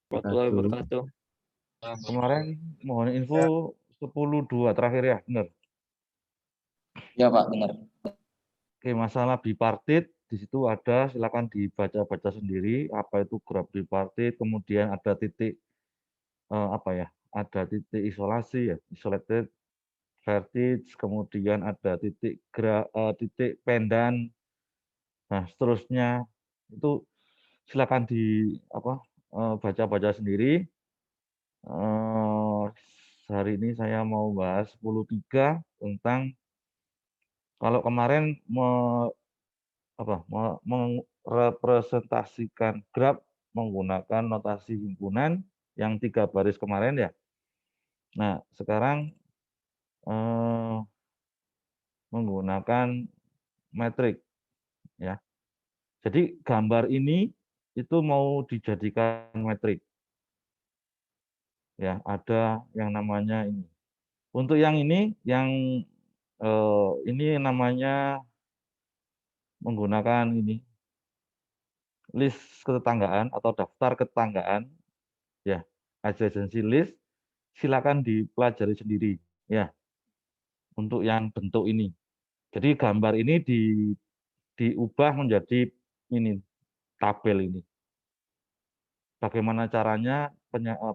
Warahmatullahi wabarakatuh. Kemarin mohon info 10.2 terakhir ya, benar? Ya Pak, benar. Oke, masalah bipartit di situ ada, silakan dibaca-baca sendiri apa itu graf bipartit, kemudian ada titik apa ya? Ada titik isolasi ya, isolated vertex, kemudian ada titik pendan. Nah, seterusnya itu silakan baca-baca sendiri. Hari ini saya mau bahas 10.3 tentang kalau kemarin merepresentasikan graf menggunakan notasi himpunan yang 3 baris kemarin ya. Nah, sekarang menggunakan metrik ya. Jadi gambar ini itu mau dijadikan metrik. Ya, ada yang namanya ini. Untuk yang ini namanya menggunakan ini list ketetanggaan atau daftar ketetanggaan ya, adjacency list, silakan dipelajari sendiri ya untuk yang bentuk ini. Jadi gambar ini diubah menjadi ini tabel ini. Bagaimana caranya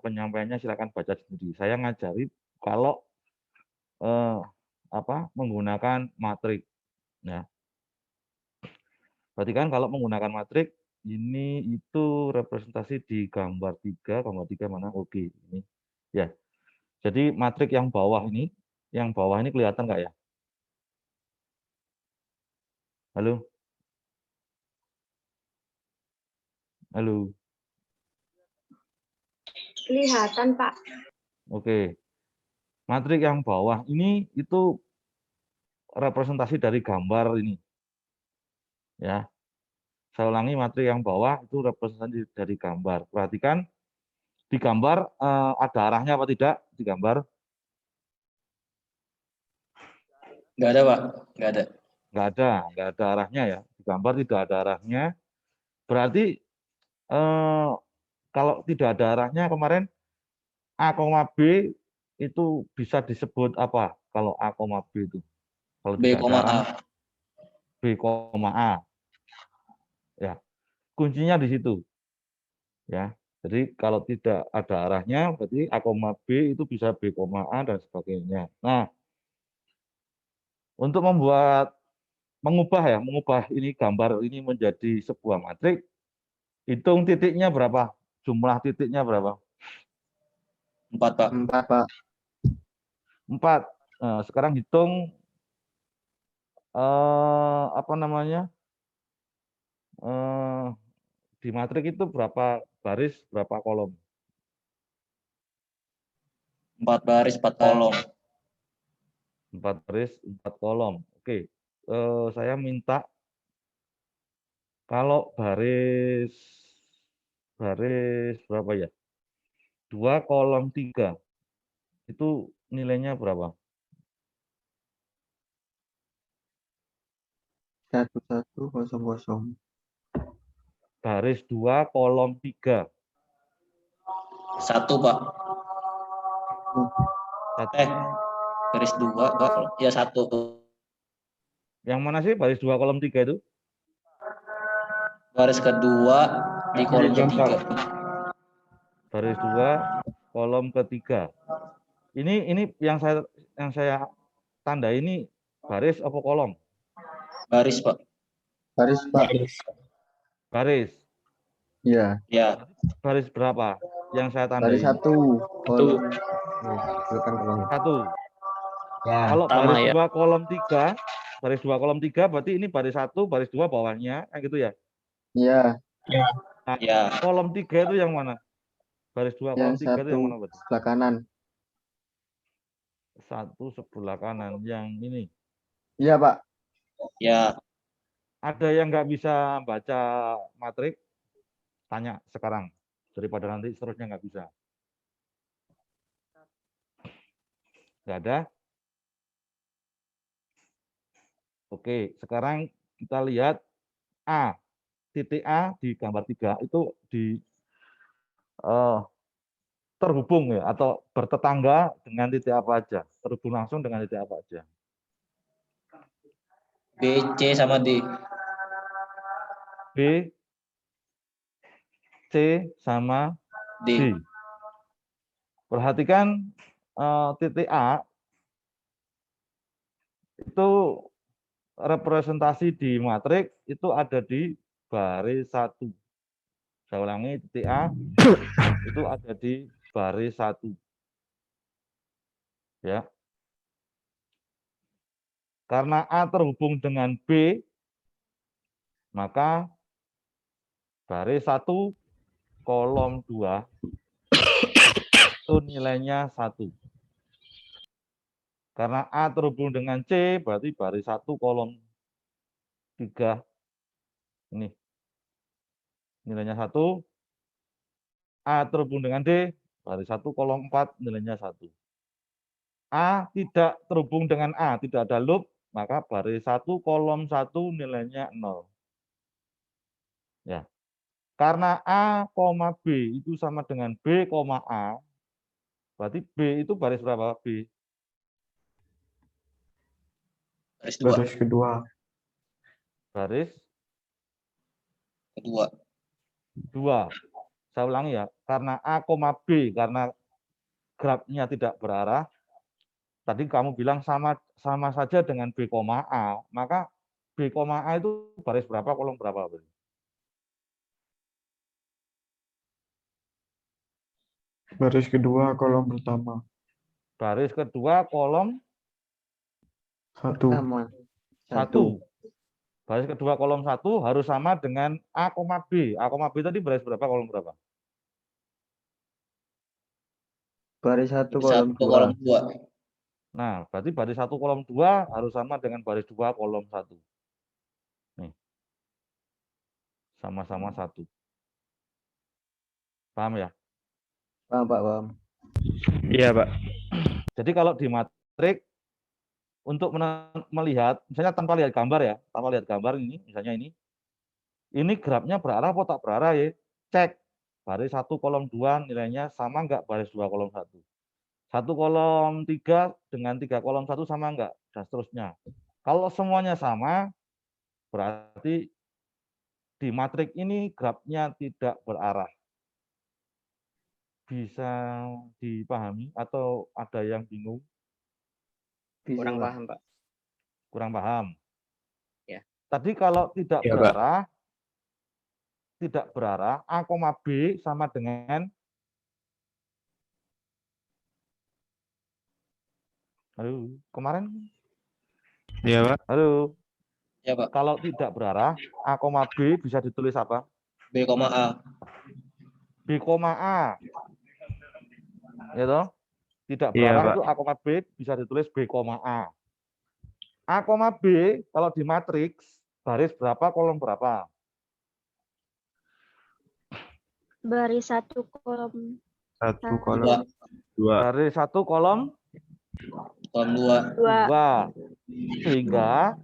penyampaiannya silakan baca sendiri. Saya ngajari kalau menggunakan matrik ya. Berarti kan kalau menggunakan matrik ini itu representasi di gambar 3 mana? Oke, ini. Ya. Jadi matrik yang bawah ini kelihatan nggak ya? Halo? Halo? Kelihatan, Pak. Oke. Matrik yang bawah ini itu representasi dari gambar ini. Ya. Saya ulangi, matrik yang bawah itu representasi dari gambar. Perhatikan di gambar ada arahnya apa tidak di gambar? Nggak ada Pak, nggak ada. Nggak ada arahnya ya. Di gambar tidak ada arahnya. Berarti kalau tidak ada arahnya kemarin A, B itu bisa disebut apa? Kalau A, B itu. Kalau B, tidak ada arahnya A. B, A. Ya. Kuncinya di situ. Ya. Jadi kalau tidak ada arahnya berarti A, B itu bisa B, A dan sebagainya. Nah, untuk mengubah ini gambar ini menjadi sebuah matrik, hitung titiknya berapa? Jumlah titiknya berapa? 4 Pak. 4 Pak. 4. Nah, sekarang hitung apa namanya? Di matrik itu berapa baris, berapa kolom? 4 baris, 4 kolom. 4 baris, 4 kolom. Oke. Saya minta kalau baris berapa ya? 2 kolom 3 itu nilainya berapa? 1100. Baris 2 kolom 3. 1 Pak. Baris 2 Pak. Ya 1. Yang mana sih baris 2 kolom 3 itu? Baris kedua di kolom ketiga. Baris 2 kolom ketiga. Ini yang saya tanda ini baris apa kolom? Baris Pak. Baris Pak. Baris. Iya. Ya. Baris berapa yang saya tandai? Baris 1 kolom. Silakan kolom. 1. Ya. Kalau Sama, baris ya. 2 kolom 3, baris 2 kolom 3 berarti ini baris 1, baris 2 bawahnya, kayak gitu ya? Iya. Nah, Ya. kolom 3 itu yang mana? Baris 2 kolom 3 itu yang mana berarti? Sebelah kanan. 1 sebelah kanan, yang ini. Iya Pak. Ya. Ada yang nggak bisa baca matrik? Tanya sekarang, daripada nanti seterusnya nggak bisa. Nggak ada? Oke, sekarang kita lihat A. Titik A di gambar 3 itu eh, terhubung ya atau bertetangga dengan titik apa aja? Terhubung langsung dengan titik apa aja? B, C sama D. B, C sama D. D. Perhatikan titik A itu representasi di matriks itu ada di baris 1. Saya ulangi, titik A itu ada di baris 1. Ya. Karena A terhubung dengan B, maka baris 1 kolom 2 itu nilainya 1. Karena A terhubung dengan C, berarti baris 1 kolom 3 ini nilainya 1. A terhubung dengan D, baris 1 kolom 4 nilainya 1. A tidak terhubung dengan A, tidak ada loop, maka baris 1 kolom 1 nilainya 0. Ya. Karena A, B itu sama dengan B, A, berarti B itu baris berapa? B. Baris 2. Baris kedua. Baris Kedua. 2. Saya ulangi ya, karena A, B, karena grafnya tidak berarah, tadi kamu bilang sama saja dengan B, A, maka B, A itu baris berapa, kolom berapa? Baris kedua kolom pertama. Baris kedua, kolom 1. 1. Baris kedua, kolom 1 harus sama dengan A, B. A, B tadi baris berapa, kolom berapa? Baris 1 Kolom 2. Nah, berarti baris 1 kolom 2 harus sama dengan baris 2 kolom 1. Nih. Sama-sama 1. Paham ya? Paham, Pak, paham. Iya, Pak. Jadi kalau di matrik untuk melihat, misalnya tanpa lihat gambar ya, tanpa lihat gambar ini, misalnya ini grafnya berarah atau tak berarah ya? Cek. Baris 1 kolom 2 nilainya sama enggak baris 2 kolom 1? 1 kolom 3 dengan 3 kolom 1 sama enggak? Dan seterusnya. Kalau semuanya sama, berarti di matrik ini grafnya tidak berarah. Bisa dipahami atau ada yang bingung? Kurang paham, Pak. Kurang paham? Ya. Tadi kalau tidak Ya, Pak. berarah, A, B sama dengan halo, kemarin? Iya, Pak. Halo. Ya, Pak. Kalau tidak berarah, A, B bisa ditulis apa? B, A. B, A. Ya toh? Tidak Iya, berarah Pak. itu A, B bisa ditulis B, A. A, B kalau di matriks baris berapa, kolom berapa? Baris 1 kolom 1 2. kolom 2. Baris 1 kolom Kolom 2. 2. 2. Sehingga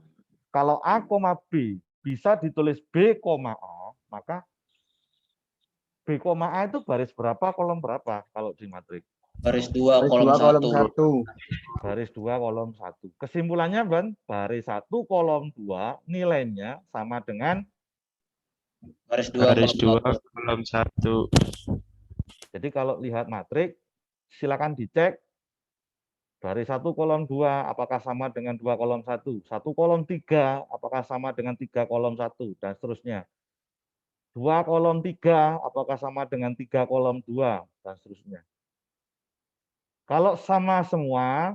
kalau A, B bisa ditulis B, A, maka B, A itu baris berapa, kolom berapa kalau di matriks? Baris 2 Baris kolom 2 kolom 1. 1. Baris 2 kolom 1. Kesimpulannya, Ban, baris 1 kolom 2 nilainya sama dengan Baris 2 Baris 2 kolom 1. kolom 1. Jadi kalau lihat matriks, silakan dicek baris 1 kolom 2 apakah sama dengan 2 kolom 1. 1 kolom 3 apakah sama dengan 3 kolom 1 dan seterusnya. 2 kolom 3 apakah sama dengan 3 kolom 2 dan seterusnya. Kalau sama semua,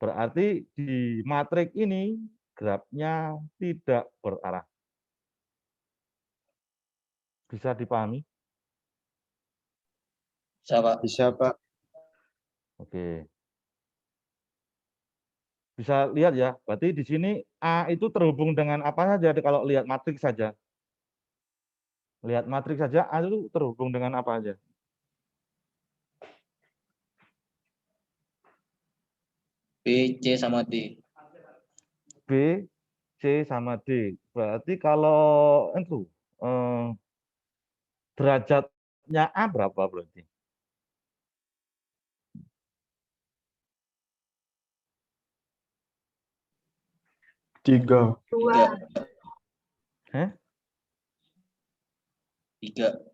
berarti di matrik ini grafnya tidak berarah. Bisa dipahami? Bisa, Pak. Bisa, Pak. Oke. Bisa lihat ya, berarti di sini A itu terhubung dengan apa saja kalau lihat matriks saja. Lihat matriks saja, A itu terhubung dengan apa aja? B, C sama D. B, C, sama D. Berarti kalau itu derajat derajatnya A berapa berarti? Tiga. 3. Hah? 3.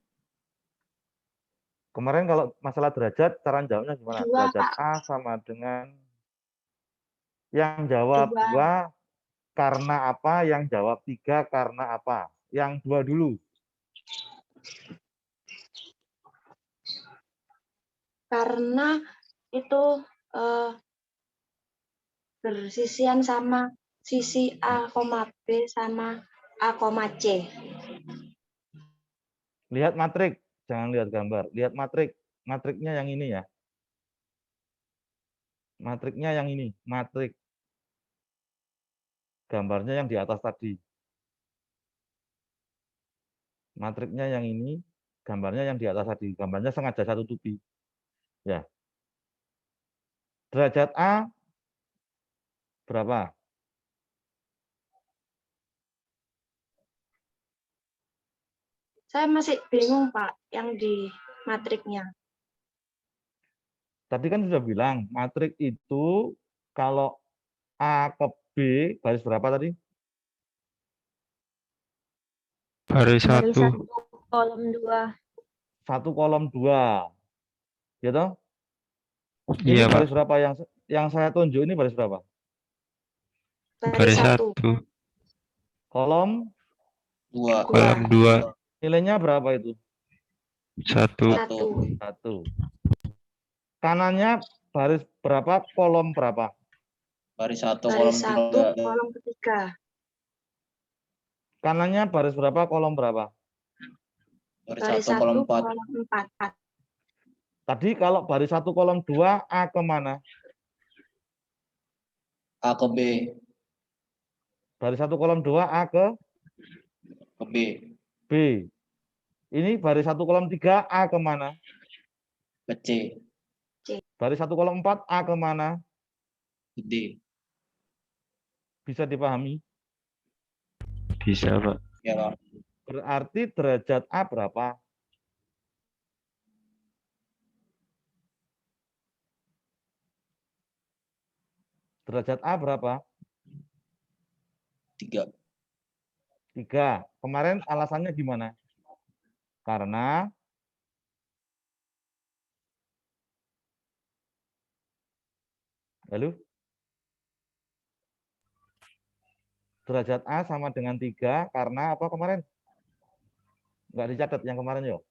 Kemarin kalau masalah derajat, cara jawabnya gimana? Dua, Derajat Pak. A sama dengan yang jawab Dua. 2 karena apa? Yang jawab 3 karena apa? Yang 2 dulu. Karena itu bersisian sama sisi A, B sama A, C. Lihat matrik, jangan lihat gambar. Lihat matrik. Matriknya yang ini ya. Matriknya yang ini, matrik. Gambarnya yang di atas tadi. Matriknya yang ini, gambarnya yang di atas tadi. Gambarnya sengaja satu tupi. Ya. Derajat A berapa? Saya masih bingung, Pak, yang di matriknya. Tadi kan sudah bilang, matrik itu kalau A ke B, baris berapa tadi? Baris Baris 1. 1, kolom 2. 1 kolom 2. Gitu? Ini Iya, Pak. baris berapa yang saya tunjuk ini baris berapa? Baris 1. Kolom 2. Kolom 2. nilainya berapa itu? 1. 1. 1. Kanannya baris berapa? Kolom berapa? Baris 1 kolom Baris 1, 3. kolom ketiga. Kanannya baris berapa? Kolom berapa? Baris Baris 1 kolom 1, 4. kolom 4. Tadi kalau baris 1 kolom 2, A kemana? A ke B. Baris 1 kolom 2, A ke B. B. Ini baris 1 kolom 3, A kemana? Ke C. Baris 1 kolom 4, A kemana? Ke D. Bisa dipahami? Bisa, Pak. Ya, Pak. Berarti derajat A berapa? Derajat A berapa? 3. 3. Kemarin alasannya gimana? Karena lalu derajat A sama dengan 3 karena apa kemarin? Nggak dicatat yang kemarin yuk.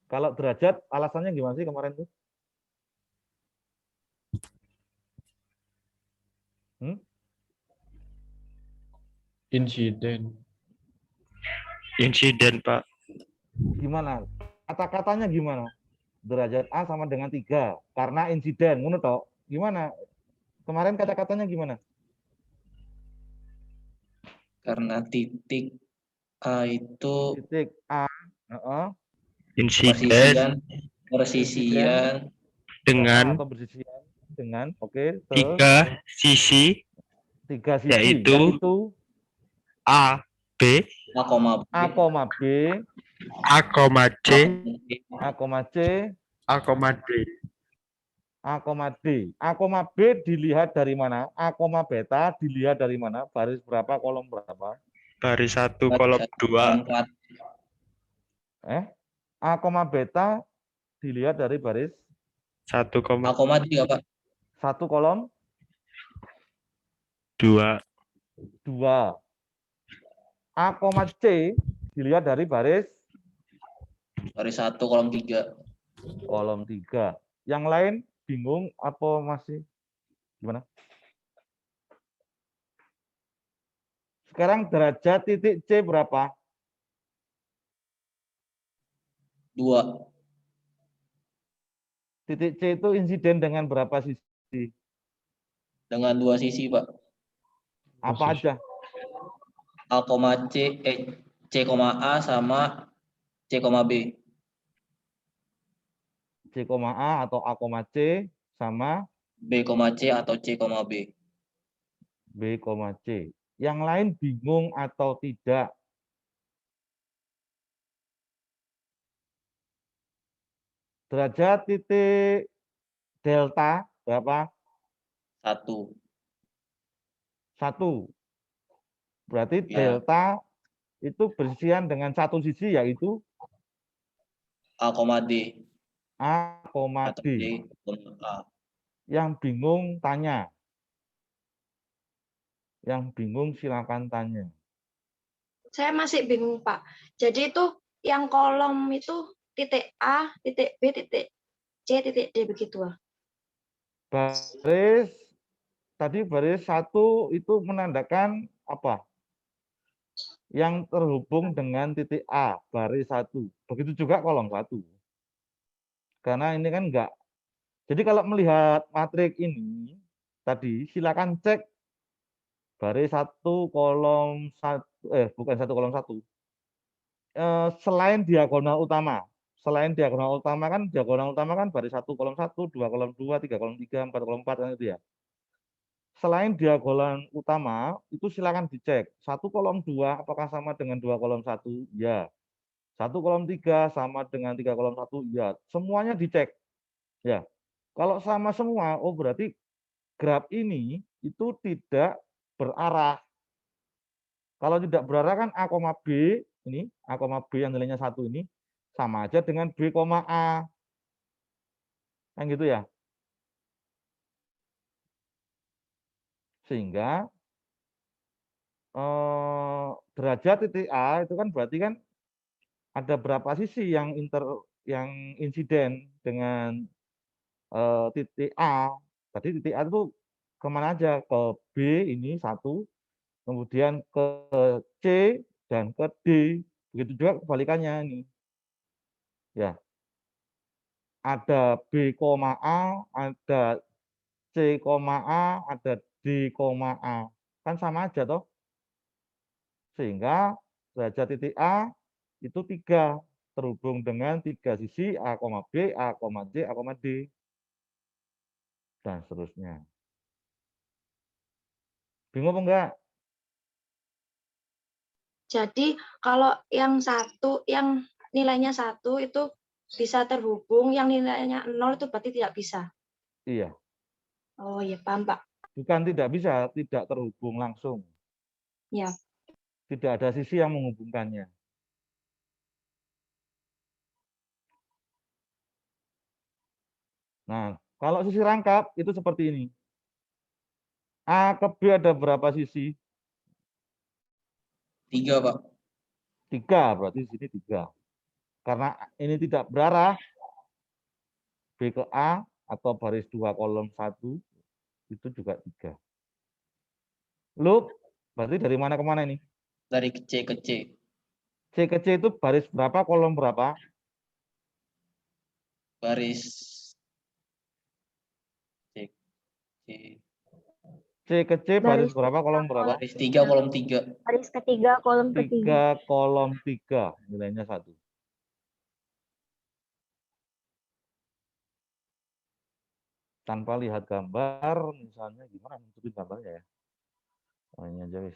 Kalau derajat alasannya gimana sih kemarin tuh? Insiden. Insiden, Pak. Gimana? Kata-katanya gimana? Derajat A sama dengan 3 karena insiden. Ngono toh? Gimana? Kemarin kata-katanya gimana? Karena titik A itu Titik A. Insiden persisian dengan atau bersisian dengan oke, 3 sisi, 3 sisi yaitu yaitu A, B, A, B, A, B, A, C, A, C, A, D. A, D. A, B dilihat dari mana? A, beta dilihat dari mana? Baris berapa? Kolom berapa? Baris 1 kolom 2. A, beta dilihat dari baris 1, A, 3, Pak. 1 kolom 2. 2. A, C dilihat dari baris 1 kolom 3. kolom 3. Yang lain bingung apa masih gimana? Sekarang derajat titik C berapa? 2. Titik C itu insiden dengan berapa sisi? Dengan 2 sisi, Pak. Apa aja? A, C, C, A sama C, B. C, A atau A, C sama B, C atau C, B. B, C. Yang lain bingung atau tidak? Derajat titik delta berapa? 1. 1. Berarti Ya. delta itu bersisian dengan satu sisi, yaitu A, D. A, Atau D. D, A. Yang bingung tanya. Yang bingung silakan tanya. Saya masih bingung, Pak. Jadi itu yang kolom itu titik A, titik B, titik C, titik D begitu. Baris tadi baris 1 itu menandakan apa? Yang terhubung dengan titik A, baris 1. Begitu juga kolom 1. Karena ini kan enggak. Jadi kalau melihat matrik ini tadi silakan cek baris 1 kolom 1 bukan 1 kolom 1. Selain diagonal utama. Selain diagonal utama kan baris 1 kolom 1, 2 kolom 2, 3 kolom 3, 4 kolom 4 kan itu ya. Selain diagonal utama, itu silakan dicek. 1 kolom 2 apakah sama dengan 2 kolom 1? Ya. 1 kolom 3 sama dengan 3 kolom 1? Ya. Semuanya dicek. Ya. Kalau sama semua, oh berarti graf ini itu tidak berarah. Kalau tidak berarah kan A, B ini, A, B yang nilainya 1 ini sama aja dengan B, A. Kan gitu ya. Sehingga derajat titik A itu kan berarti kan ada berapa sisi yang insiden dengan titik A. Tadi titik A itu kemana aja? Ke B ini 1, kemudian ke C dan ke D. Begitu juga kebalikannya ini. Ya. Ada B, A, ada C, A, ada D, A. Kan sama aja toh. Sehingga derajat titik A itu 3 terhubung dengan 3 sisi A, B, A, C, A, D dan seterusnya. Bingung apa enggak? Jadi kalau yang nilainya 1 itu bisa terhubung, yang nilainya 0 itu berarti tidak bisa. Iya, Oh iya, paham, Pak. bukan tidak bisa, tidak terhubung langsung. Ya. Tidak ada sisi yang menghubungkannya. Nah, kalau sisi rangkap itu seperti ini. A ke B ada berapa sisi? 3, Pak. 3, berarti di sini 3. Karena ini tidak berarah, B ke A atau baris 2 kolom 1 itu juga 3. Loop, berarti dari mana ke mana ini? Dari C ke C. C ke C itu baris berapa, kolom berapa? Baris C. C. C ke C baris Baris berapa, kolom berapa? Baris 3, kolom 3. Baris ketiga, kolom ketiga. 3 kolom 3, nilainya 1. Tanpa lihat gambar, misalnya gimana menunjukin gambarnya ya? Oh, ini aja wis.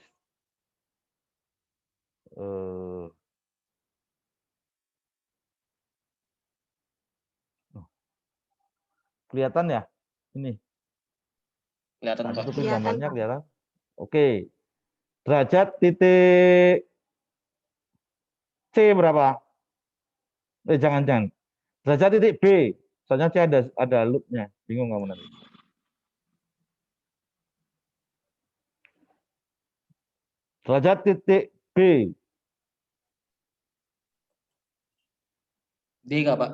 Kelihatan ya? Ini. Kelihatan, Tak Pak. tutupin Kelihatan, gambarnya, Pak. kelihatan? Oke. Derajat titik C berapa? Jangan. Derajat titik B. Soalnya C ada loop-nya. Bingung kamu nanti. Derajat titik B. D nggak, Pak?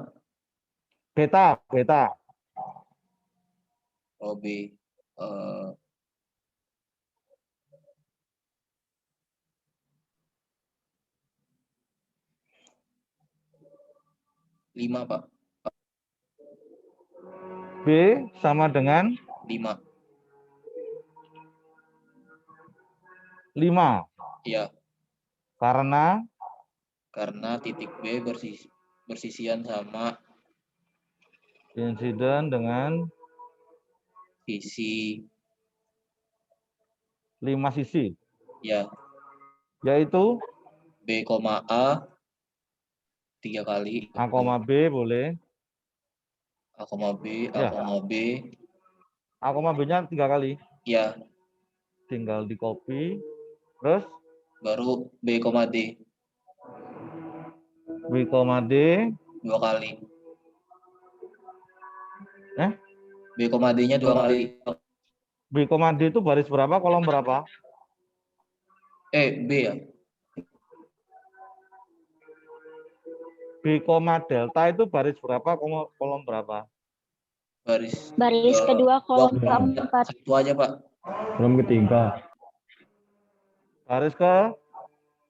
Beta. Oh, B. 5, Pak. B sama dengan 5. 5. Iya. Karena titik B bersisian sama insiden dengan sisi 5 sisi. Ya, Yaitu B, A 3 kali. A, B boleh. A, B, A, Ya. B. A, B-nya 3 kali. Ya, Tinggal di copy. Terus baru B, D B, D. 2 kali. B, B, D-nya 2 kali. D itu baris berapa, kolom berapa? B ya. B, delta itu baris berapa, kolom berapa? Baris kedua kolom dua, keempat. satu aja, Pak. Kolom ketiga. Baris ke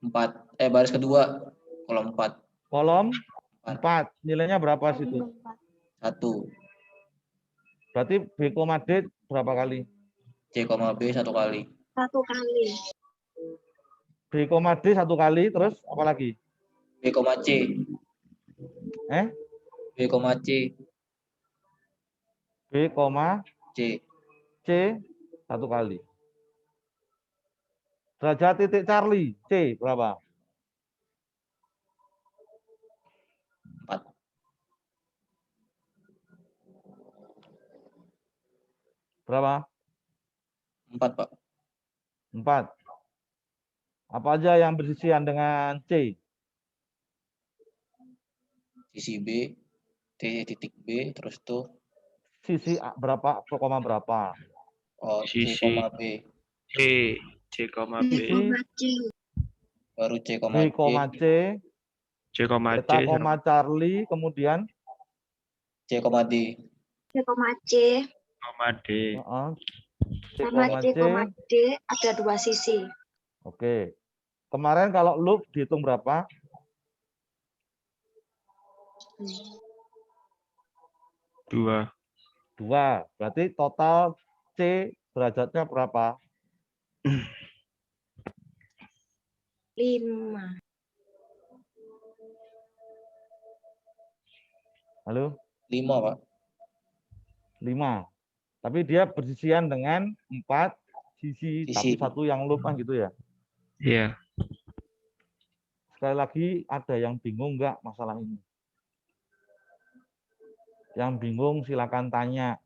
4. Baris kedua, kolom 4. kolom 4. Nilainya berapa situ? 1. Berarti B, D berapa kali? C, B 1 kali. 1 kali. B, D 1 kali, terus apa lagi? B, C. B, C. B, C. C 1 kali. Derajat titik Charlie, C berapa? 4. Berapa? 4, Pak. 4. Apa aja yang bersisian dengan C? Sisi B, titik B, terus tuh Sisi berapa, koma berapa? C, Sisi B. C, C, B, C. Baru C, B, C, C, beta, C, Charlie, kemudian C, D. C, C. D. C, Sama C, C. D ada 2 sisi. Oke. Kemarin kalau loop dihitung berapa? 2. 2. Berarti total C derajatnya berapa? 5. Halo? 5, Pak. 5. Tapi dia bersisian dengan 4 sisi, tapi Sisi. 1 yang loop kan gitu ya. Iya. Sekali lagi, ada yang bingung nggak masalah ini? Yang bingung silakan tanya.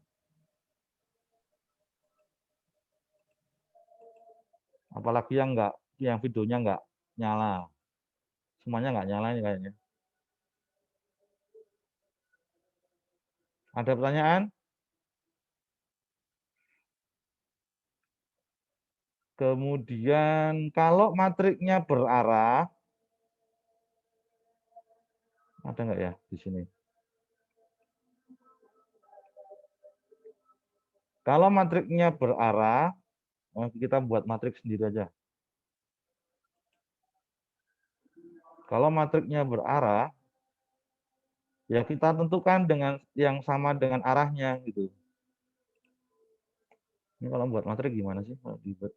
Apalagi yang videonya nggak nyala. Semuanya nggak nyala ini kayaknya. Ada pertanyaan? Kemudian kalau matriknya berarah, ada nggak ya di sini? Kalau matriknya berarah, kita buat matrik sendiri aja. Kalau matriknya berarah, ya kita tentukan dengan yang sama dengan arahnya gitu. Ini kalau buat matrik gimana sih? Kalau dibuat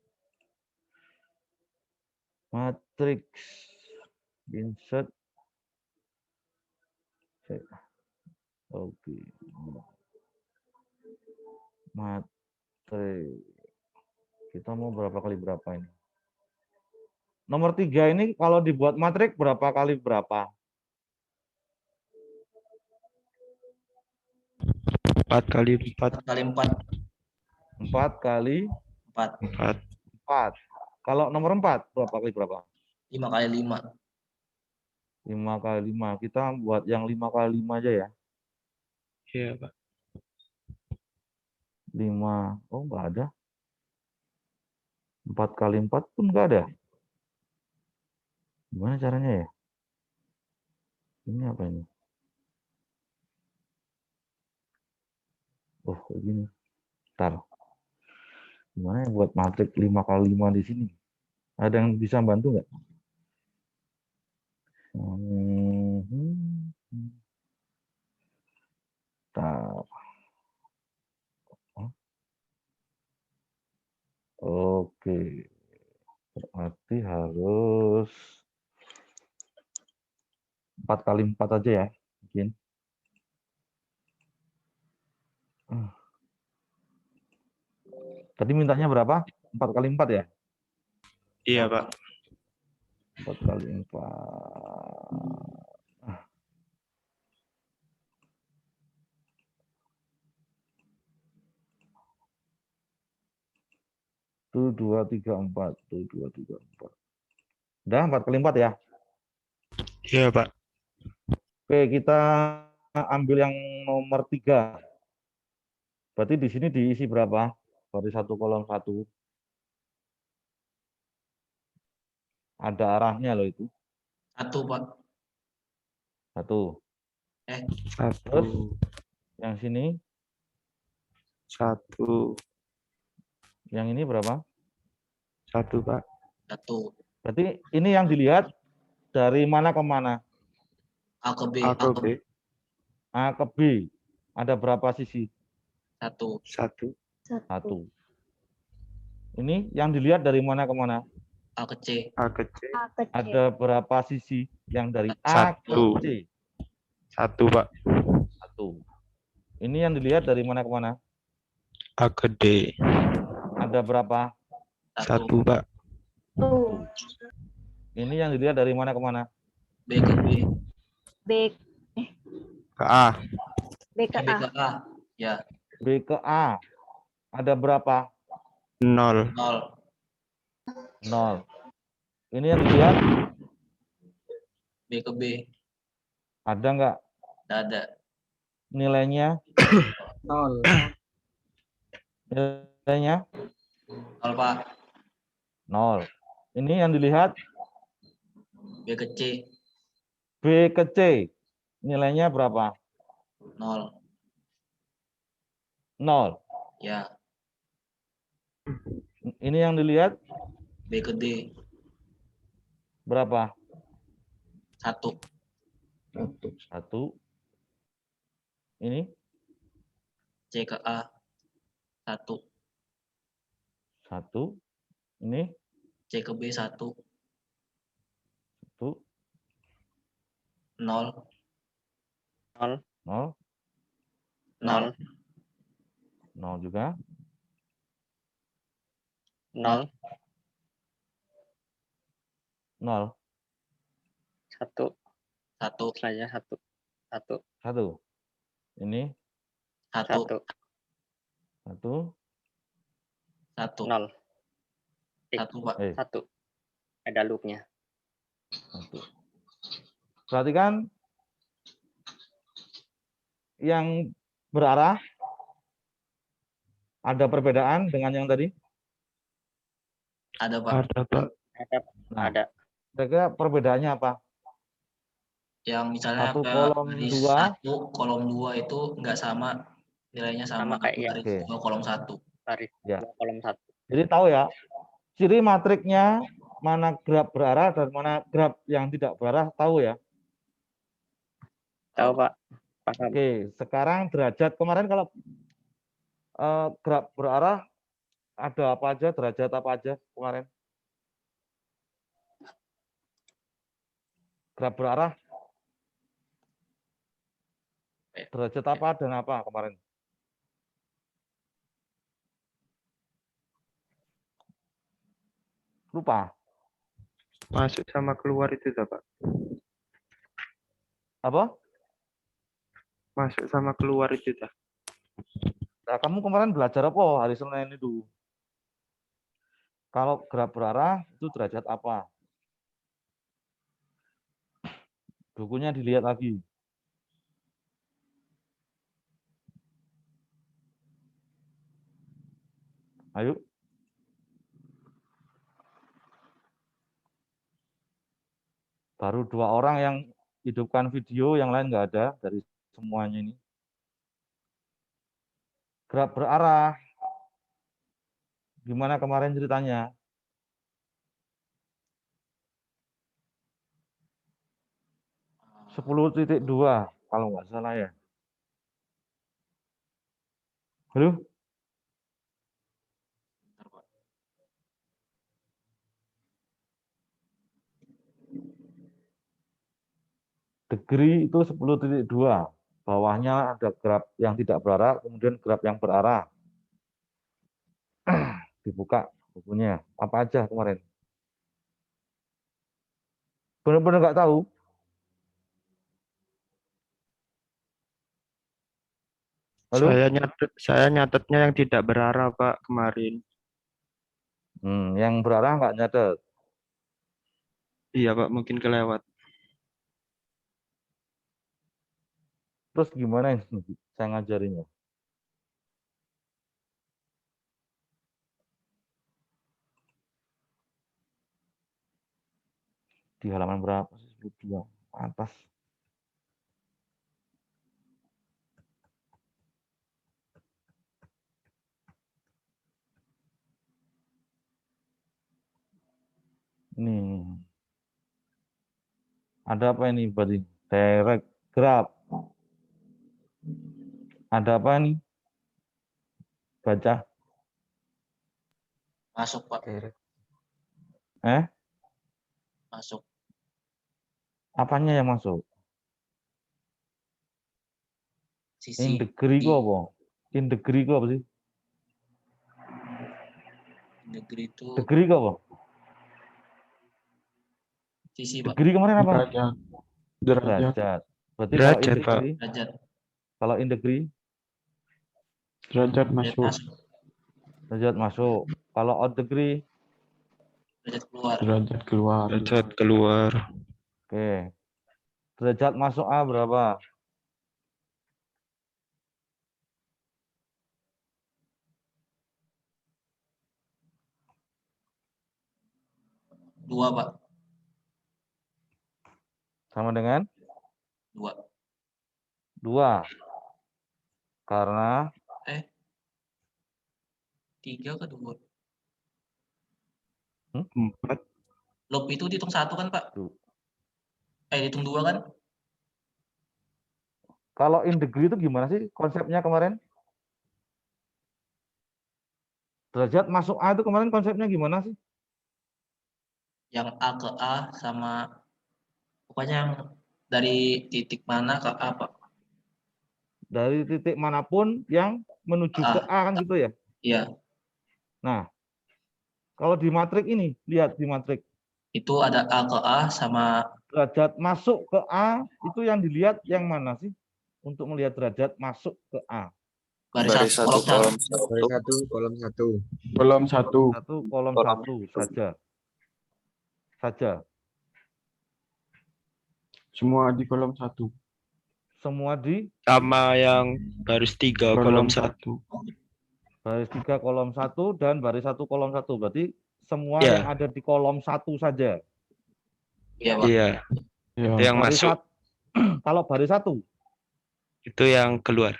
matriks insert. Oke. Matrik. Kita mau berapa kali berapa ini? Nomor 3 ini kalau dibuat matrik berapa kali berapa? 4 kali 4. 4 kali 4. 4 kali 4. 4. 4. Kalau nomor 4 berapa kali berapa? 5 kali 5. 5 kali 5. Kita buat yang 5 kali 5 aja ya. Iya, Pak. 5. Oh, enggak ada. 4 kali 4 pun enggak ada. Gimana caranya ya? Ini apa ini? Oh, begini. Bentar. Gimana yang buat matrik 5 kali 5 di sini? Ada yang bisa bantu nggak? Bentar. Oke. Berarti harus 4 kali 4 aja ya. Mungkin. Tadi mintanya berapa? 4 kali 4 ya? Iya, Pak. 4 kali 4. Tuh 2, 3, 4. Tuh 2, 3, 4. Udah 4 kali 4 ya. Iya, Pak. Oke, kita ambil yang nomor 3. Berarti di sini diisi berapa? Berarti 1 kolom 1. Ada arahnya loh itu. 1, Pak. 1. Satu. Terus yang sini, 1. yang ini berapa? 1, Pak. 1. Berarti ini yang dilihat dari mana ke mana? A ke B. A ke B. A ke B. Ada berapa sisi? 1. 1. 1. Ini yang dilihat dari mana ke mana? A ke C. A ke C. Ada berapa sisi yang dari A ke 1. C? 1, Pak. 1. Ini yang dilihat dari mana ke mana? A ke D. Ada berapa? 1, Pak. Ini yang dilihat dari mana ke mana? B ke B. B Ke A. B ke B A. ke A. Ya. B ke A. Ada berapa? 0. 0. 0. Ini yang dilihat B ke B. ada nggak Tidak ada. nilainya? 0. Nilainya 0, Pak. 0. Ini yang dilihat B ke C. B ke C. Nilainya berapa? 0. 0. Ya. Ini yang dilihat B ke D. berapa? 1. 1. Ini C ke A. 1. 1. Ini C ke B. 1. 1. 0. 0. 0. 0 juga. 0. 0. 1. 1. Saya 1. 1. 1. Ini 1. 1. 1. 0. 1, Pak. 1. Ada loopnya. 1. Perhatikan yang berarah ada perbedaan dengan yang tadi. Ada, Pak. Ada, Pak. Nah, Ada. kira-kira perbedaannya apa? Yang misalnya 1 kolom baris 2. 1, kolom 2 itu nggak sama. Nilainya sama. Sama kayak yang Baris 2, kolom 1. baris Ya. 2 kolom 1. Jadi tahu ya, ciri matriknya mana graf berarah dan mana graf yang tidak berarah, tahu ya. Tahu, Pak? Paham. Oke, sekarang derajat. Kemarin kalau graf berarah ada apa aja, derajat apa aja kemarin? Graf berarah derajat apa dan apa kemarin? Lupa. Masuk sama keluar itu, Pak. Apa? Masuk sama keluar itu, Pak. Nah, kamu kemarin belajar apa hari Senin itu? Kalau graf berarah itu derajat apa? Bukunya dilihat lagi. Ayo. Baru 2 orang yang hidupkan video, yang lain nggak ada dari semuanya ini. Graf berarah. Gimana kemarin ceritanya? Ah, 10.2 kalau nggak salah ya. Halo? bentar, Pak. Degree itu 10.2. Bawahnya ada graf yang tidak berarah, kemudian graf yang berarah. Dibuka bukunya. Apa aja kemarin? Benar-benar nggak tahu. Halo? Saya nyatetnya yang tidak berarah, Pak, kemarin. Yang berarah nggak nyatet. Iya, Pak, mungkin kelewat. Terus gimana ini saya ngajarinnya? Di halaman berapa sih? 12 atas. Nih. Ada apa ini berarti? Direct graph. Ada apa nih? Baca. Masuk, Pak. Masuk. Apanya yang masuk? Sisi. In degree ku apa? In degree ku apa sih? Degree itu Degree ku apa? sisi, Pak. Degree kemarin apa? Derajat. Derajat. Derajat. Berarti Derajat, kalau Pak. in degree, Derajat. kalau in degree, Derajat Derajat masuk. masuk. derajat masuk. Kalau out degree, Derajat keluar. Derajat keluar. Derajat keluar. oke. Derajat masuk A berapa? Dua, Pak. Sama dengan Dua. 2. Karena Tiga ke dua. 4. Lop itu dihitung satu kan, Pak? Tuh. Dihitung dua kan? kalau in degree itu gimana sih konsepnya kemarin? Derajat masuk A itu kemarin konsepnya gimana sih? Yang A ke A sama pokoknya yang dari titik mana ke A, Pak? Dari titik manapun yang menuju ke A kan gitu ya? Iya. Nah, kalau di matrik ini, lihat di matrik. Itu ada A ke A sama Derajat masuk ke A, itu yang dilihat yang mana sih? Untuk melihat derajat masuk ke A. baris satu, kolom satu. Baris 1, kolom 1. Kolom 1. Satu kolom 1 saja. Semua di kolom 1. Semua di Sama yang baris 3, kolom 1. baris 3 kolom 1 dan baris 1 kolom 1. Berarti semua Iya. yang ada di kolom 1 saja. Iya, Pak. Iya, Ya. itu yang Baris masuk. kalau baris 1 Itu yang keluar.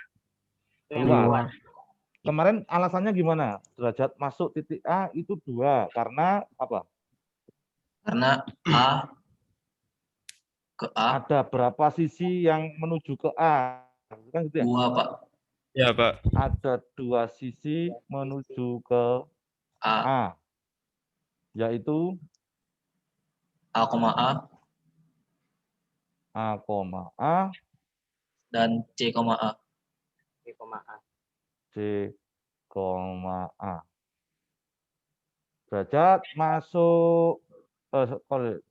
keluar. Kemarin alasannya gimana? Derajat masuk titik A itu 2. Karena apa? Karena A ke A Ada berapa sisi yang menuju ke A? Kan gitu ya? dua, Pak. Ya, Pak. Ada 2 sisi menuju ke A, A. Yaitu A, A, A, dan C, A. C, A. Derajat masuk,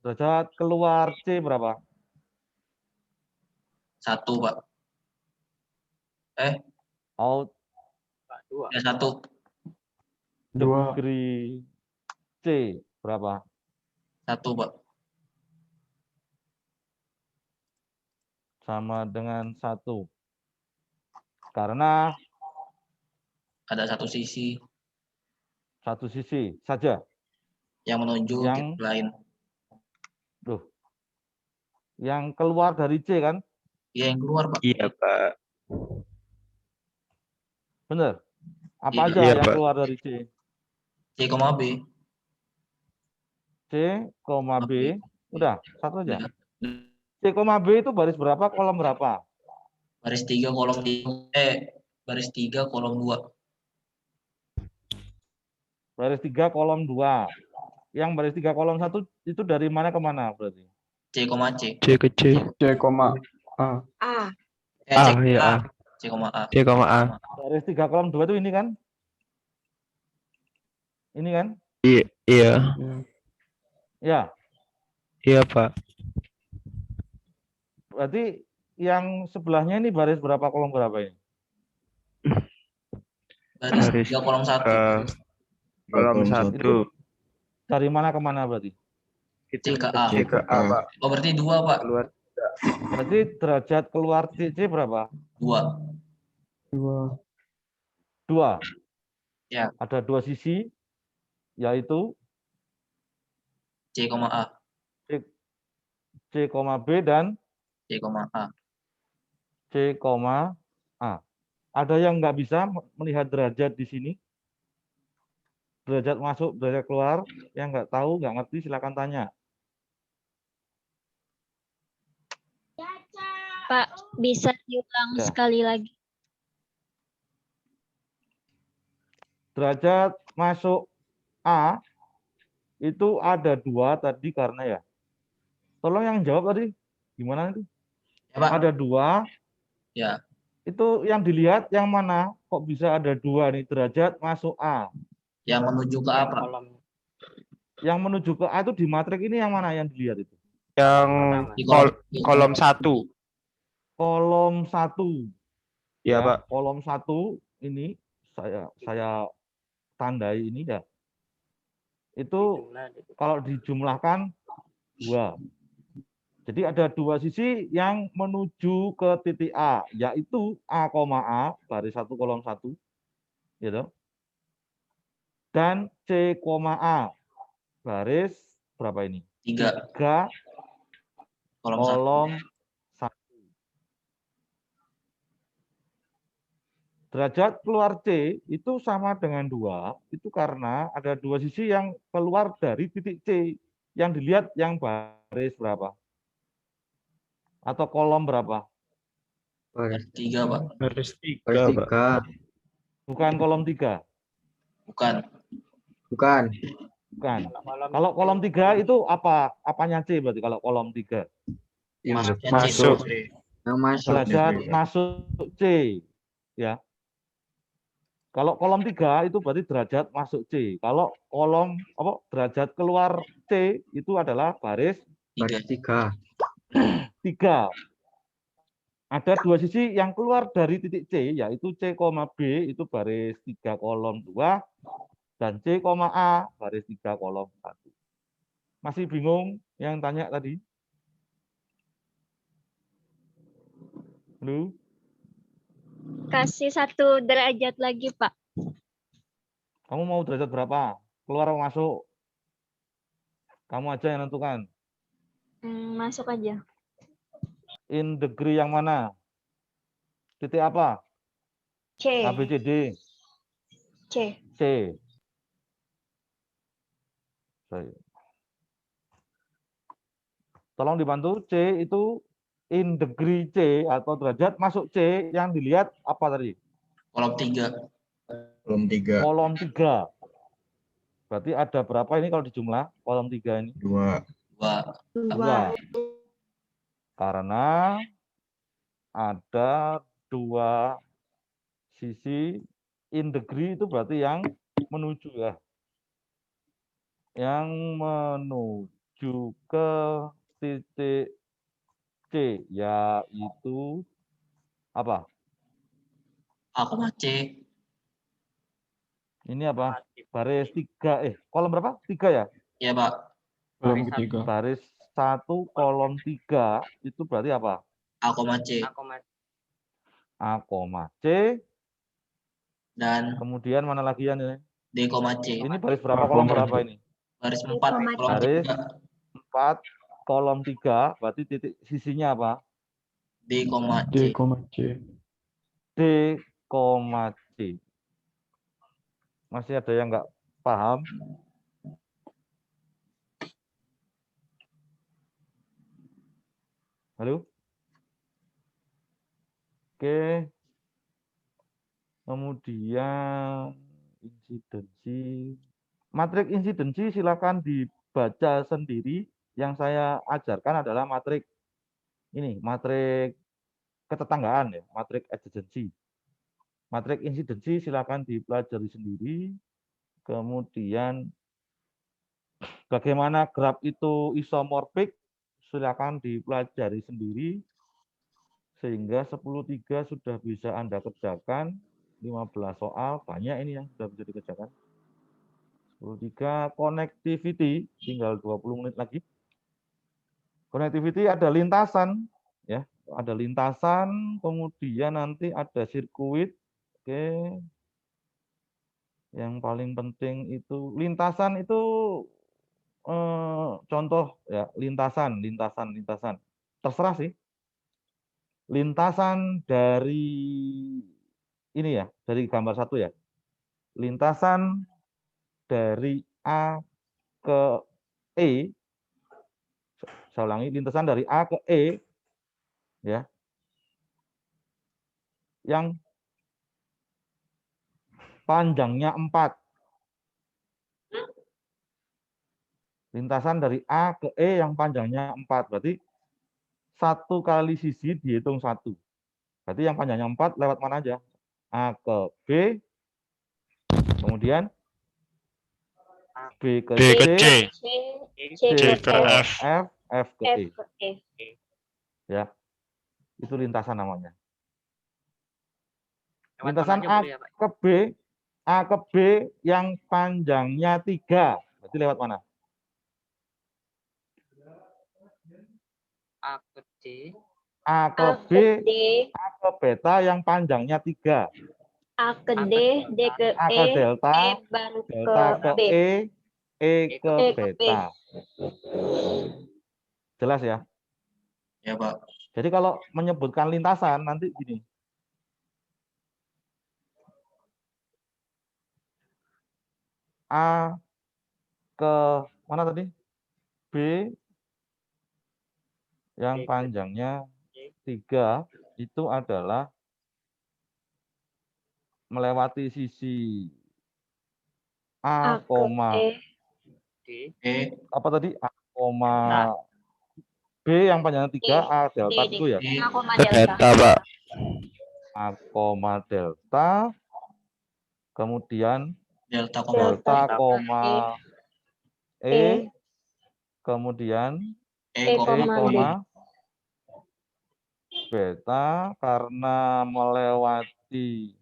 derajat keluar C berapa? 1, Pak. Out Ya, 1. 2. degree C berapa? 1, Pak. Sama dengan 1. Karena Ada satu sisi satu sisi saja. yang menuju Yang- titik lain. Yang keluar dari C kan? Iya, yang keluar, Pak. Iya, Pak. Benar? Apa Iya, aja iya, yang Pak. keluar dari C? C, B. C, B. Udah, satu aja. Udah. C, B itu baris berapa, kolom berapa? Baris 3, kolom 3. Baris 3, kolom 2. Baris 3, kolom 2. Yang baris 3, kolom 1 itu dari mana ke mana berarti? C, C. C ke C. C, A. A. C, iya, A. A. C, A. C, A. Baris 3, kolom 2 itu ini kan? Ini kan? Iya, iya. Ya. Ya. Iya, Pak. Berarti yang sebelahnya ini baris berapa, kolom berapa ini? Baris Baris 3 kolom 1. kolom Itu 1 dari mana ke mana berarti? itu C ke A. C ke A, Pak. Oh, berarti 2, Pak. Keluar Berarti derajat keluar CC berapa? 2. 2. 2. Ya. Ada 2 sisi, yaitu C, A. C, B dan C, A. C, A. Ada yang nggak bisa melihat derajat di sini? Derajat masuk, derajat keluar, yang nggak tahu, nggak ngerti, silakan tanya. Pak, bisa diulang Ya. sekali lagi? Derajat masuk A itu ada 2 tadi karena ya. Tolong yang jawab tadi, gimana itu? Ya, Pak. Ada 2. Ya. Itu yang dilihat yang mana? Kok bisa ada 2 nih derajat masuk A? Yang menuju ke A, Pak. Yang menuju ke A itu di matrik ini yang mana yang dilihat itu? yang Di kolom 1. Kolom 1. Ya, Pak. Kolom 1 ini saya tandai ini ya. Itu kalau dijumlahkan 2. Jadi ada 2 sisi yang menuju ke titik A, yaitu A, baris 1 kolom 1, gitu. Dan C, A, baris berapa ini? 3 3 kolom 1. Derajat keluar C itu sama dengan 2, itu karena ada 2 sisi yang keluar dari titik C, yang dilihat yang baris berapa? Atau kolom berapa? Baris 3, Pak. Baris 3, Pak. Bukan kolom 3. Bukan. Bukan. Kalau kolom 3 itu apa? Apanya C berarti kalau kolom 3? Masuk. Derajat masuk C. Ya. Kalau kolom 3 itu berarti derajat masuk C. Kalau kolom derajat keluar C itu adalah baris 3. 3. Ada 2 sisi yang keluar dari titik C, yaitu C, B itu baris 3 kolom 2 dan C, A baris 3 kolom 1. Masih bingung yang tanya tadi? Halo? Kasih 1 derajat lagi, Pak. Kamu mau derajat berapa? Keluar atau masuk? Kamu aja yang nentukan. Masuk aja. In degree yang mana? Titik apa? C. A, B, C, D. C. C. Tolong dibantu. C itu in degree C atau derajat masuk C yang dilihat apa tadi? Kolom 3. Kolom 3. Berarti ada berapa ini kalau dijumlah kolom 3 ini? 2. 2. Karena ada 2 sisi in degree itu berarti yang menuju ya. Yang menuju ke titik C, yaitu apa? A, C. Ini apa? Baris 3, kolom berapa? 3 ya? Ya, Pak. Kolom ketiga. Baris 1 kolom 3 itu berarti apa? A, C. A, C. Dan Kemudian mana lagi ya ini? D, C. Ini baris berapa kolom berapa ini? Baris 4 kolom Baris 3. 4 kolom 3 berarti titik sisinya apa? D, D, C. C. D, C. Masih ada yang nggak paham? Halo? Oke. Kemudian insidensi. Matrik insidensi silakan dibaca sendiri. Yang saya ajarkan adalah matrik ini, matrik ketetanggaan ya, matrik adjacency. Matrik insidensi silakan dipelajari sendiri. Kemudian bagaimana graf itu isomorfik silakan dipelajari sendiri. Sehingga 10.3 sudah bisa Anda kerjakan. 15 soal, banyak ini yang sudah bisa dikerjakan. 10.3 connectivity, tinggal 20 menit lagi. Connectivity ada lintasan, ya, ada lintasan, kemudian nanti ada sirkuit. Oke. Yang paling penting itu lintasan itu contoh ya, lintasan. Terserah sih. Lintasan dari ini ya, dari gambar 1 ya. Lintasan dari A ke E. Saya ulangi, lintasan dari A ke E ya. Yang panjangnya 4. Lintasan dari A ke E yang panjangnya 4. Berarti 1 kali sisi dihitung 1. Berarti yang panjangnya 4 lewat mana aja? A ke B, kemudian B ke B C, ke C, C C ke ke F, F, F ke F E. ke E. Ya, itu lintasan namanya. Lewat Lintasan mananya A boleh ya, Pak? ke B, A ke B yang panjangnya 3. Berarti lewat mana? A ke C. A ke A B, ke D, A ke beta yang panjangnya 3. A ke D, D ke A ke E, delta, E baru delta ke ke B, E ke E ke B. beta. Jelas ya? Ya, Pak. Jadi kalau menyebutkan lintasan nanti gini. A ke mana tadi? B yang B ke panjangnya C. 3 itu adalah melewati sisi A, A ke E, D. E, apa tadi? A, Delta. B yang panjangnya 3, A delta D, itu ya. E, A koma delta. Pak. A, delta, kemudian delta, delta, E, E, kemudian E, E E, koma D. beta karena melewati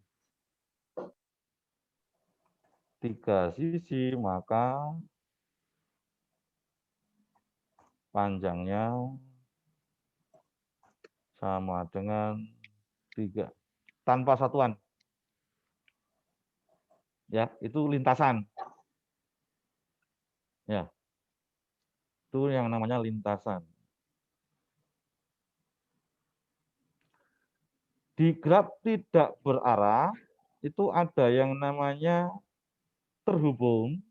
3 sisi, maka panjangnya sama dengan 3. Tanpa satuan. Ya, itu lintasan. Ya. Itu yang namanya lintasan. Di graf tidak berarah, itu ada yang namanya terhubung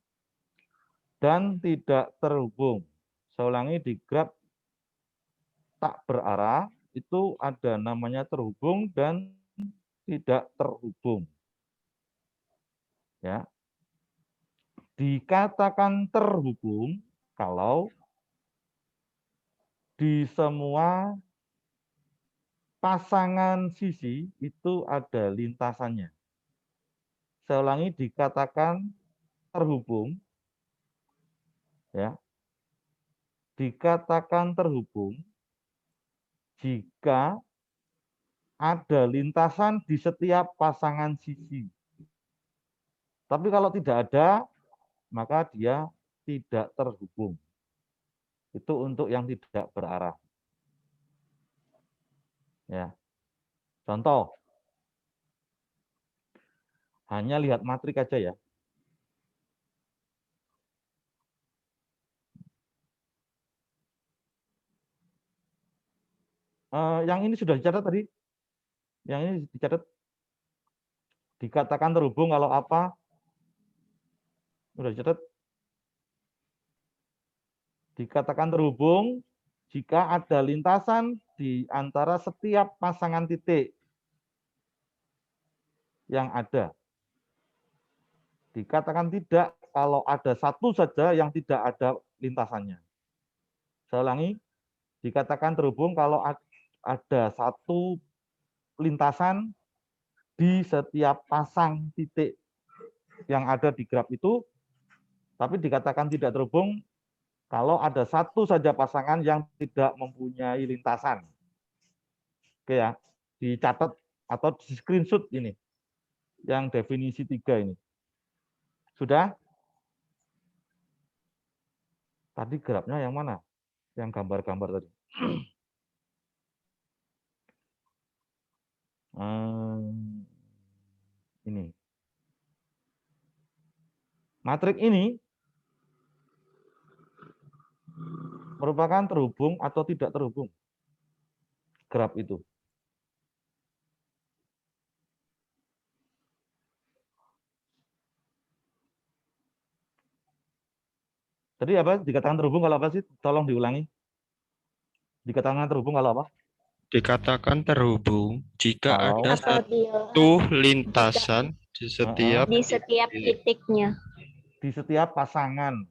dan tidak terhubung. Saya ulangi, di graf tak berarah, itu ada namanya terhubung dan tidak terhubung. Ya. Dikatakan terhubung kalau di semua pasangan sisi itu ada lintasannya. Saya ulangi, dikatakan terhubung, ya, dikatakan terhubung jika ada lintasan di setiap pasangan sisi. Tapi kalau tidak ada, maka dia tidak terhubung. Itu untuk yang tidak berarah. Ya. Contoh, hanya lihat matrik aja ya. Yang ini sudah dicatat tadi. Yang ini dicatat. Dikatakan terhubung kalau apa? Sudah dicatat. Dikatakan terhubung jika ada lintasan di antara setiap pasangan titik yang ada. Dikatakan tidak kalau ada satu saja yang tidak ada lintasannya. Saya ulangi, dikatakan terhubung kalau ada satu lintasan di setiap pasang titik yang ada di graf itu, tapi dikatakan tidak terhubung kalau ada satu saja pasangan yang tidak mempunyai lintasan. Oke ya, dicatat atau di screenshot ini. Yang definisi 3 ini. Sudah? Tadi grafnya yang mana? Yang gambar-gambar tadi. Ini. Matrik ini merupakan terhubung atau tidak terhubung? Graf itu. Tadi apa? Dikatakan terhubung kalau apa sih? Tolong diulangi. Dikatakan terhubung kalau apa? Dikatakan terhubung jika Kalau ada Apabila satu lintasan di setiap di setiap titiknya, di setiap pasangan,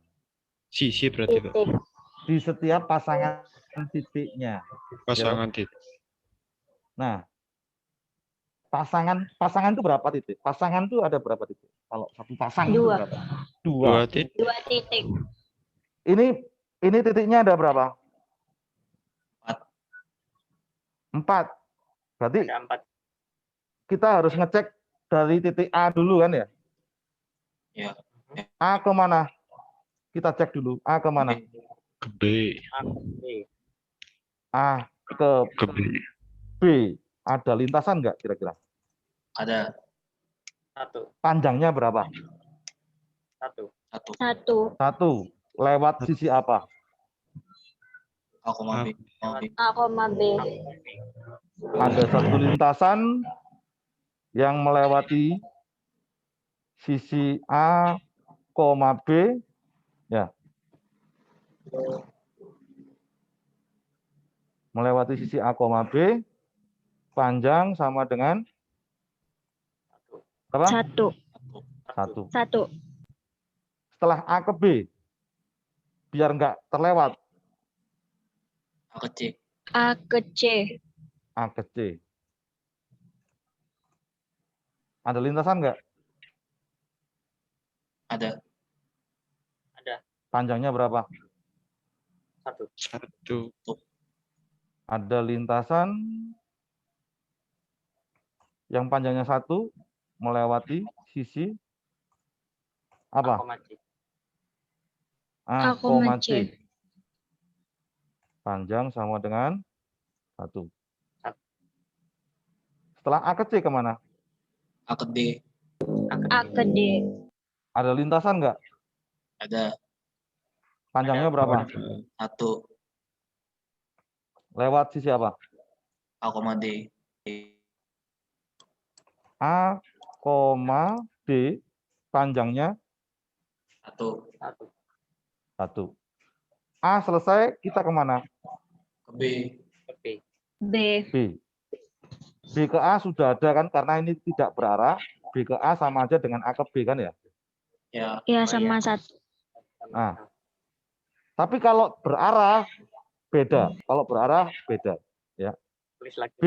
sisi berarti Pak. titik di setiap pasangan titiknya. Pasangan titik. Nah, pasangan itu berapa titik? Pasangan itu ada berapa titik? Kalau satu pasang itu Dua. berapa? Dua Dua. titik. 2 titik. Ini titiknya ada berapa? 4. Berarti Ada 4. kita harus ngecek dari titik A dulu kan ya? Ya. A ke mana? Kita cek dulu. A ke mana? Ke B. A Ke B. B. Ada lintasan nggak kira-kira? Ada 1. Panjangnya berapa? 1. 1 1. Lewat sisi apa? A, B. A, B. Ada satu lintasan yang melewati sisi A, B, ya. Melewati sisi A, B, panjang sama dengan berapa? 1 1. Setelah A ke B, biar nggak terlewat, A ke C. A ke C. A ke C. Ada lintasan nggak? Ada Panjangnya berapa? 1. 1. Ada lintasan yang panjangnya 1 melewati sisi apa? A, C. Panjang sama dengan 1. Setelah A ke C kemana? A ke D. A ke D. Ada lintasan nggak? Ada Panjangnya berapa? 1. Lewat sisi apa? A, D. A, D, panjangnya 1. 1. A selesai, kita kemana? Ke B. B. B. B ke A sudah ada kan, karena ini tidak berarah. B ke A sama aja dengan A ke B kan ya? Ya. Ya sama 1. Nah, tapi kalau berarah, beda. Kalau berarah, beda. Ya. Tulis lagi. B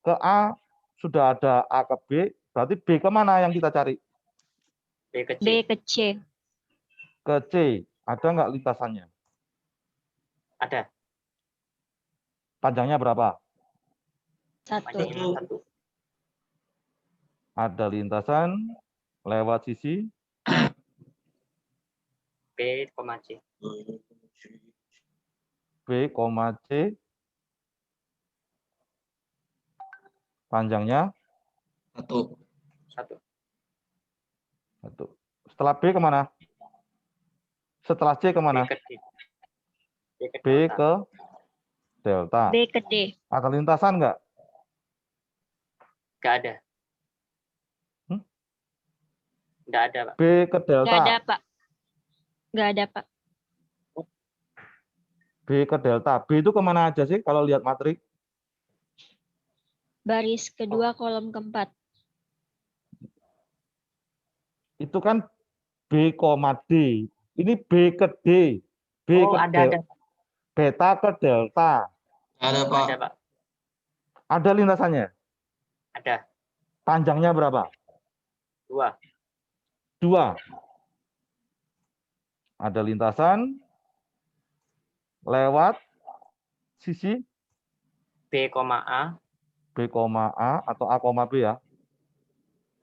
ke A sudah ada A ke B, berarti B ke mana yang kita cari? B ke C. B ke C. Ke C. Ada nggak lintasannya? Ada. Panjangnya berapa? 1. Panjangnya 1. Ada lintasan lewat sisi B, C. B, C. Panjangnya 1. 1. 1. Setelah B kemana? Setelah C kemana? B ke D. B ke delta. B ke D. Ada lintasan nggak? Nggak ada. Nggak ada, Pak. B ke delta. Nggak ada, Pak. Nggak ada, Pak. B ke delta. B itu kemana aja sih kalau lihat matrik? Baris kedua kolom keempat. Itu kan B, D. Ini B ke D. B Oh, ke ada. beta ke delta. Ada, Pak. Ada, Pak. Ada lintasannya? Ada. Panjangnya berapa? 2. 2. Ada lintasan lewat sisi B, A. B, A atau A, B ya.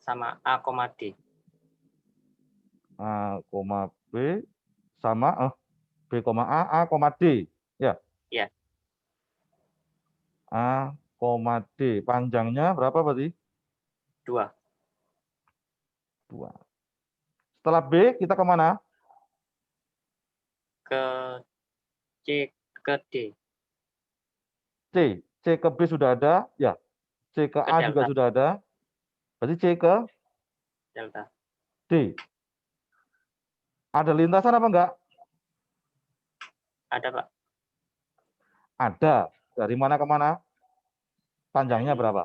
sama A, D. A, B sama B, A, D. Ya. Ya. A, D. Panjangnya berapa berarti? 2. 2. Setelah B, kita kemana? Ke C ke D. C. C ke B sudah ada? Ya. C ke Ke A juga delta. sudah ada. Berarti C ke Delta. D. Ada lintasan apa enggak? Ada, Pak. Ada. Dari mana ke mana? Panjangnya Dari- berapa?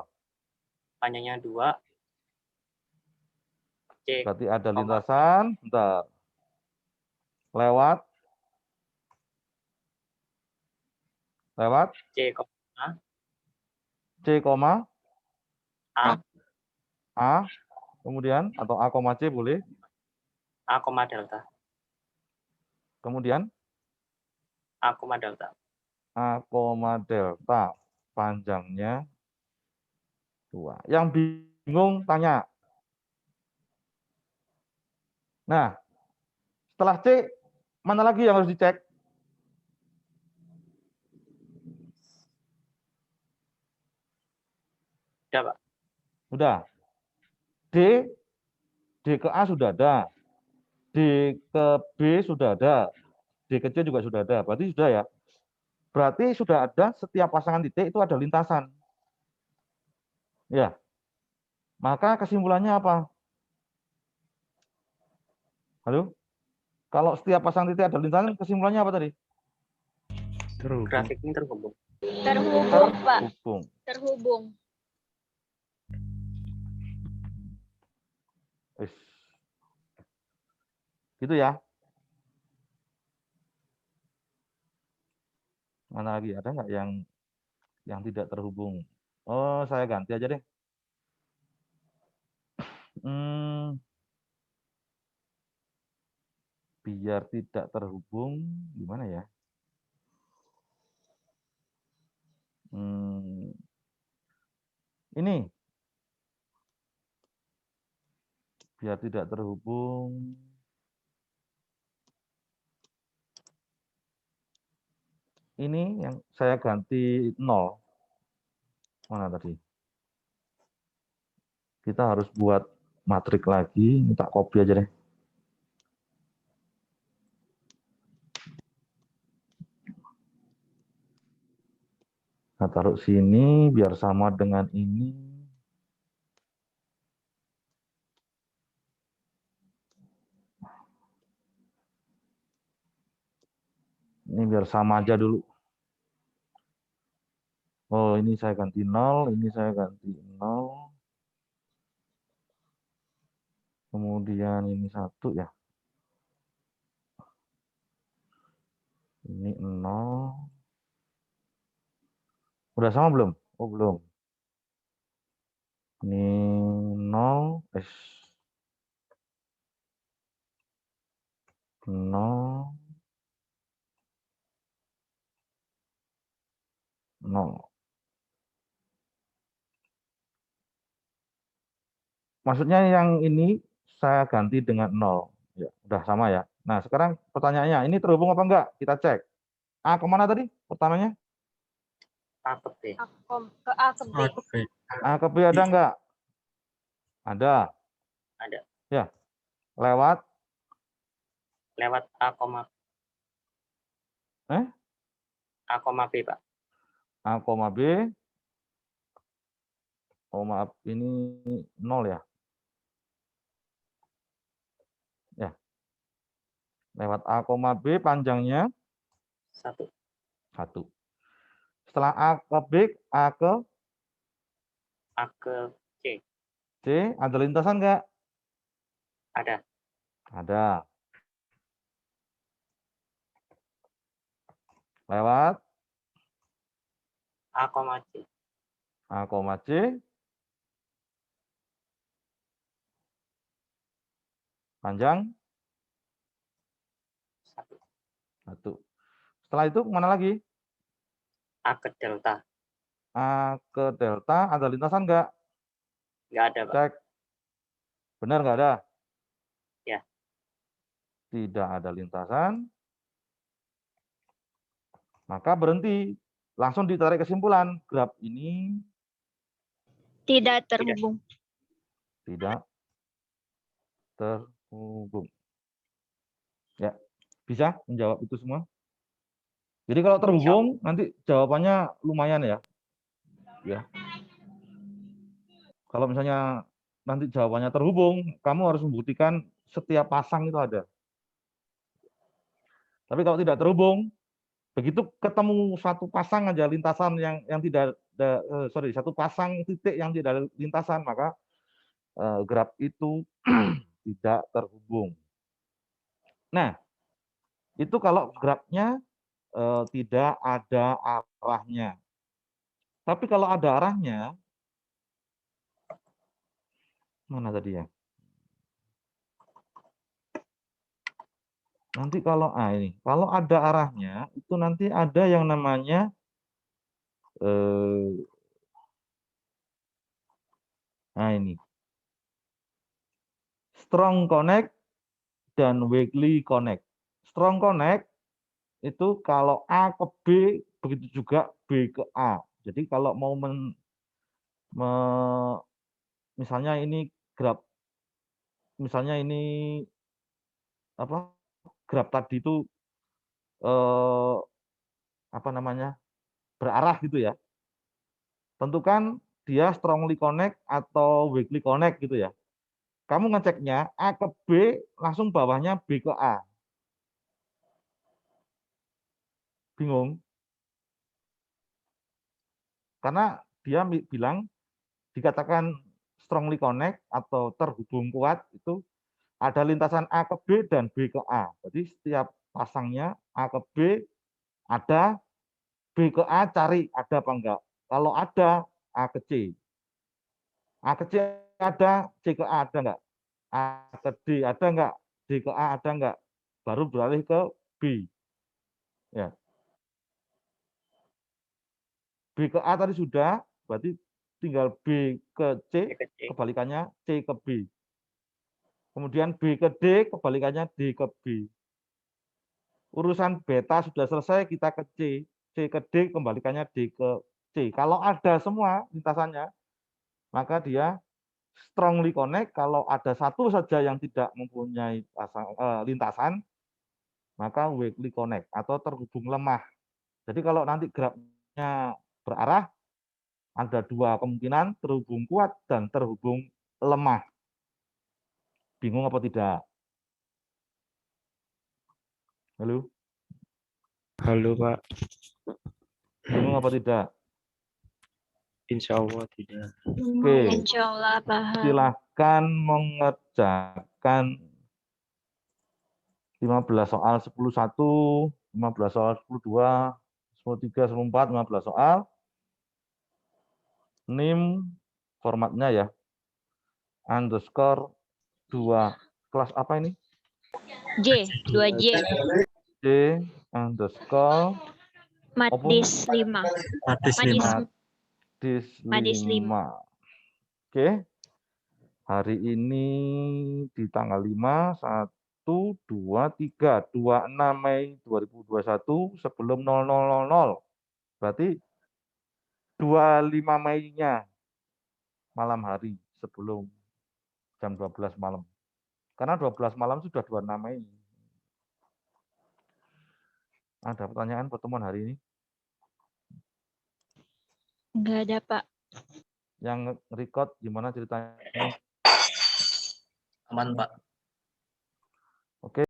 Panjangnya 2. C, Berarti ada lintasan. Bentar. Lewat C, C, A, A. Kemudian atau A, C boleh. A, delta. Kemudian A, delta. A, delta. Panjangnya 2. Yang bingung tanya. Nah, setelah C, mana lagi yang harus dicek? Udah, Pak. Sudah. D ke A sudah ada. D ke B sudah ada. D ke C juga sudah ada. Berarti sudah ya. Berarti sudah ada setiap pasangan titik itu ada lintasan. Ya. Maka kesimpulannya apa? Halo? Kalau setiap pasang titik ada lintasan, kesimpulannya apa tadi? Terhubung. Grafik ini terhubung. Terhubung, Pak. Terhubung. Terhubung. Wis. Gitu ya. Mana lagi? Ada nggak yang tidak terhubung? Oh, saya ganti aja deh. Biar tidak terhubung, gimana ya? Ini. Biar tidak terhubung. Ini yang saya ganti 0. Mana tadi? Kita harus buat matrik lagi. Minta copy aja deh. Nah, taruh sini biar sama dengan ini. Ini biar sama aja dulu. Oh, ini saya ganti 0, ini saya ganti 0. Kemudian ini 1 ya. Ini 0. Udah sama belum? Oh, belum. Ini 0, 0, 0. Maksudnya yang ini saya ganti dengan 0. Ya, udah sama ya. Nah, sekarang pertanyaannya, ini terhubung apa enggak? Kita cek. A kemana tadi pertamanya? A ke B. Ke A ke B. A ke B ada enggak? Ada. Ada. Ya. Lewat A, eh? A, B, Pak. A, B. Oh, maaf, ini 0 ya. Ya. Lewat A, B panjangnya 1. 1. Setelah A ke B, A ke C. C, ada lintasan enggak? Ada. Ada. Lewat A, C. A, C. Panjang 1. 1. Setelah itu mana lagi? A ke delta. A ke delta ada lintasan nggak? Nggak ada, Pak. Cek. Benar nggak ada? Ya. Tidak ada lintasan. Maka berhenti. Langsung ditarik kesimpulan. Graf ini Tidak terhubung. tidak terhubung. Ya, bisa menjawab itu semua? Jadi kalau terhubung, nanti jawabannya lumayan ya. Ya. Kalau misalnya nanti jawabannya terhubung, kamu harus membuktikan setiap pasang itu ada. Tapi kalau tidak terhubung, begitu ketemu satu pasang aja lintasan yang tidak satu pasang titik yang tidak ada lintasan, maka graf itu tidak terhubung. Nah, itu kalau grafnya tidak ada arahnya. Tapi kalau ada arahnya, mana tadi ya? Nanti kalau ini, kalau ada arahnya, itu nanti ada yang namanya ini strong connect dan weakly connect. Strong connect itu kalau A ke B, begitu juga B ke A. Jadi kalau mau misalnya ini graf, misalnya ini apa? Graf tadi itu apa namanya? Berarah gitu ya. Tentukan dia strongly connect atau weakly connect gitu ya. Kamu ngeceknya A ke B, langsung bawahnya B ke A. Bingung? Karena dia bilang dikatakan strongly connect atau terhubung kuat itu ada lintasan A ke B dan B ke A. Jadi setiap pasangnya A ke B ada, B ke A cari ada apa enggak. Kalau ada, A ke C. A ke C ada, C ke A ada enggak? A ke D ada enggak? D ke A ada enggak? Baru beralih ke B. Ya. B ke A tadi sudah, berarti tinggal B ke C, kebalikannya C ke B. Kemudian B ke D, kebalikannya D ke B. Urusan beta sudah selesai, kita ke C. C ke D, kembalikannya D ke C. Kalau ada semua lintasannya, maka dia strongly connect. Kalau ada satu saja yang tidak mempunyai lintasan, maka weakly connect atau terhubung lemah. Jadi kalau nanti grafnya berarah, ada dua kemungkinan, terhubung kuat dan terhubung lemah. Bingung apa tidak? Halo? Halo, Pak. Bingung apa tidak? Insya Allah tidak. Oke. Insya Allah paham. Silahkan mengerjakan 15 soal 10-1, 15 soal 10-2, 10-3, 10-4, 15 soal. NIM formatnya ya. Underscore 2. Kelas apa ini? J, 2J. J underscore Madis 5. Madis 5. Oke. Hari ini di tanggal 5, 1, 2, 3, 26 Mei 2021 sebelum 00.00. Berarti 25 Mei-nya malam hari sebelum jam 12 malam. Karena 12 malam sudah 26 Mei. Ada pertanyaan pertemuan hari ini? Enggak ada, Pak. Yang record gimana ceritanya? Aman, Pak. Oke.